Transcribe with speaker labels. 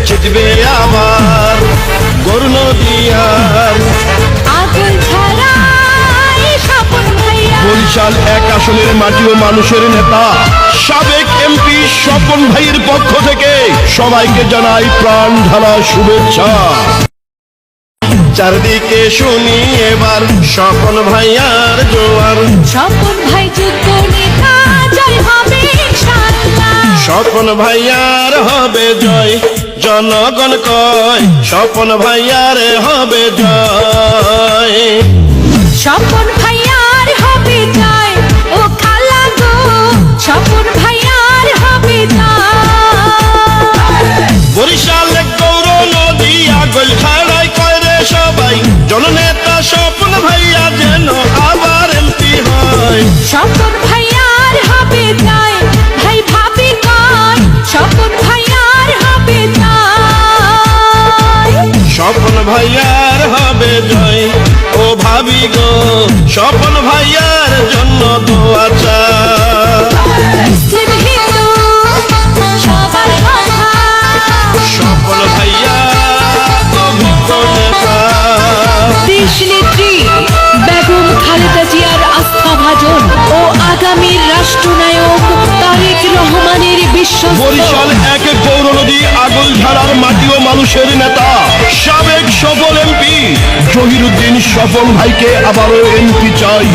Speaker 1: জিতবে আবার গরু নদিয়ার বরিশাল 1 আসনের মাটি ও মানুষের নেতা সাবেক এমপি স্বপন ভাইয়ের পক্ষ থেকে সবাইকে জানাই প্রাণ ঢালা শুভেচ্ছা। চারদিকে শুনি এবার স্বপন ভাইয়ার জোয়ার,
Speaker 2: স্বপন ভাই যোগ্য নেতা, জয় হবে ইনশাআল্লাহ।
Speaker 1: স্বপন ভাইয়ার হবে জয়, জনগণ কয় স্বপন ভাইয়ার হবে জয়।
Speaker 2: স্বপন ভাইয়ার হবে জয়, ও খালা গো স্বপন ভাইয়ার হবে জয়।
Speaker 1: বরিশাল গৌর নদী আগল ছাড়াই কয় রে সবাই, জননেতা স্বপন ভাইয়া যেন আবার এমপি হয়।
Speaker 2: স্বপন ভাইয়ার হবে জয়, ভাই ভাবি কয় স্বপন ভাইয়ার হবে জয়।
Speaker 1: স্বপন ভাইয়ার হবে জয়, ও ভাবি গো স্বপন ভাইয়ার জন্য দোয়া চাই।
Speaker 2: মুসলিম হিন্দু সবার কথা,
Speaker 1: স্বপন ভাইয়া অভিজ্ঞ নেতা।
Speaker 2: দেশনেত্রী বেগম খালেদা জিয়ার আস্থাভাজন ও আগামীর রাষ্ট্রনায়ক তারেক রহমানের বিশ্বস্ত
Speaker 1: বরিশাল 1 গৌর নদী আগল ঝাড়ার মাটি ও মানুষের নেতা সাবেক সফল এমপি জহিরুদ্দিন স্বপন ভাইকে আবারও এমপি চাই।